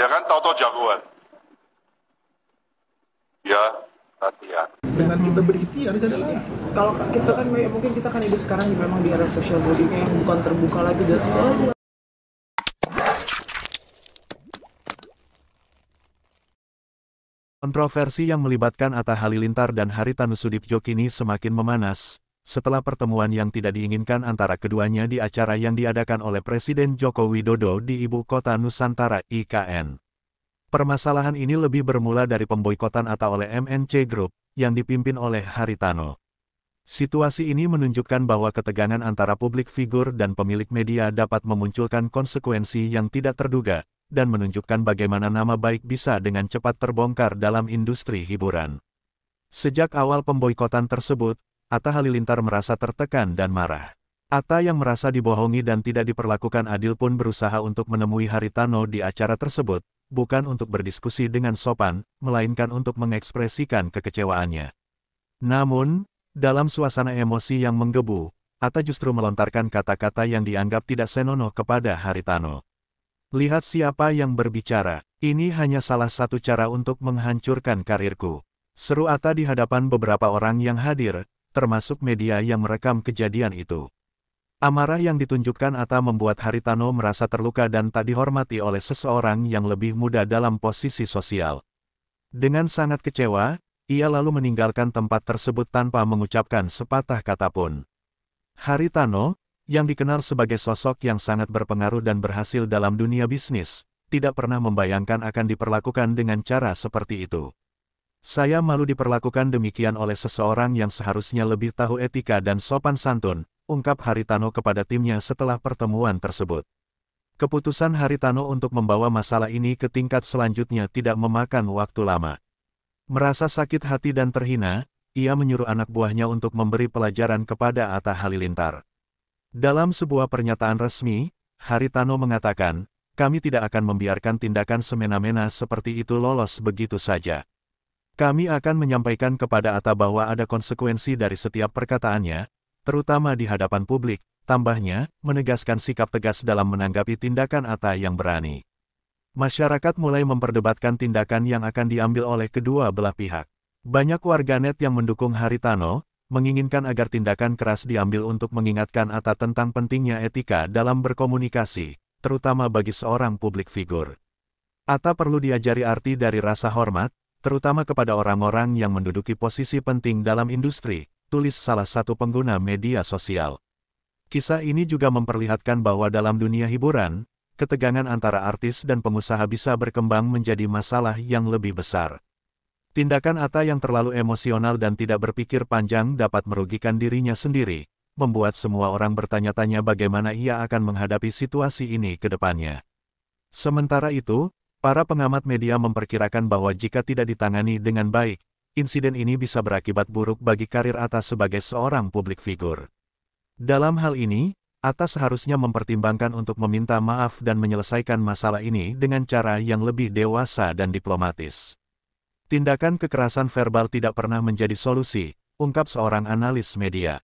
Ya kan, tahu-tahu jagoan. Ya, latihan. Dengan kita berikhtiar ke dalam. Kalau kita kan mungkin kita kan hidup sekarang memang di era sosial media yang bukan terbuka lagi dan semua. Kontroversi yang melibatkan Atta Halilintar dan Haritanu Sudipjo kini semakin memanas, setelah pertemuan yang tidak diinginkan antara keduanya di acara yang diadakan oleh Presiden Joko Widodo di Ibu Kota Nusantara (IKN). Permasalahan ini lebih bermula dari pemboikotan Atta oleh MNC Group, yang dipimpin oleh Haritanu. Situasi ini menunjukkan bahwa ketegangan antara publik figur dan pemilik media dapat memunculkan konsekuensi yang tidak terduga, dan menunjukkan bagaimana nama baik bisa dengan cepat terbongkar dalam industri hiburan. Sejak awal pemboikotan tersebut, Atta Halilintar merasa tertekan dan marah. Atta yang merasa dibohongi dan tidak diperlakukan adil pun berusaha untuk menemui Haritanu di acara tersebut, bukan untuk berdiskusi dengan sopan, melainkan untuk mengekspresikan kekecewaannya. Namun, dalam suasana emosi yang menggebu, Atta justru melontarkan kata-kata yang dianggap tidak senonoh kepada Haritanu. "Lihat siapa yang berbicara, ini hanya salah satu cara untuk menghancurkan karirku," seru Atta di hadapan beberapa orang yang hadir, termasuk media yang merekam kejadian itu. Amarah yang ditunjukkan Atta membuat Haritanu merasa terluka dan tak dihormati oleh seseorang yang lebih muda dalam posisi sosial. Dengan sangat kecewa, ia lalu meninggalkan tempat tersebut tanpa mengucapkan sepatah kata pun. Haritanu, yang dikenal sebagai sosok yang sangat berpengaruh dan berhasil dalam dunia bisnis, tidak pernah membayangkan akan diperlakukan dengan cara seperti itu. "Saya malu diperlakukan demikian oleh seseorang yang seharusnya lebih tahu etika dan sopan santun," ungkap Haritanu kepada timnya setelah pertemuan tersebut. Keputusan Haritanu untuk membawa masalah ini ke tingkat selanjutnya tidak memakan waktu lama. Merasa sakit hati dan terhina, ia menyuruh anak buahnya untuk memberi pelajaran kepada Atta Halilintar. Dalam sebuah pernyataan resmi, Haritanu mengatakan, "Kami tidak akan membiarkan tindakan semena-mena seperti itu lolos begitu saja. Kami akan menyampaikan kepada Atta bahwa ada konsekuensi dari setiap perkataannya, terutama di hadapan publik," tambahnya, menegaskan sikap tegas dalam menanggapi tindakan Atta yang berani. Masyarakat mulai memperdebatkan tindakan yang akan diambil oleh kedua belah pihak. Banyak warganet yang mendukung Haritanu, menginginkan agar tindakan keras diambil untuk mengingatkan Atta tentang pentingnya etika dalam berkomunikasi, terutama bagi seorang publik figur. Atta perlu diajari arti dari rasa hormat, terutama kepada orang-orang yang menduduki posisi penting dalam industri, tulis salah satu pengguna media sosial. Kisah ini juga memperlihatkan bahwa dalam dunia hiburan, ketegangan antara artis dan pengusaha bisa berkembang menjadi masalah yang lebih besar. Tindakan Atta yang terlalu emosional dan tidak berpikir panjang dapat merugikan dirinya sendiri, membuat semua orang bertanya-tanya bagaimana ia akan menghadapi situasi ini ke depannya. Sementara itu, para pengamat media memperkirakan bahwa jika tidak ditangani dengan baik, insiden ini bisa berakibat buruk bagi karir Atta sebagai seorang publik figur. Dalam hal ini, Atta seharusnya mempertimbangkan untuk meminta maaf dan menyelesaikan masalah ini dengan cara yang lebih dewasa dan diplomatis. Tindakan kekerasan verbal tidak pernah menjadi solusi, ungkap seorang analis media.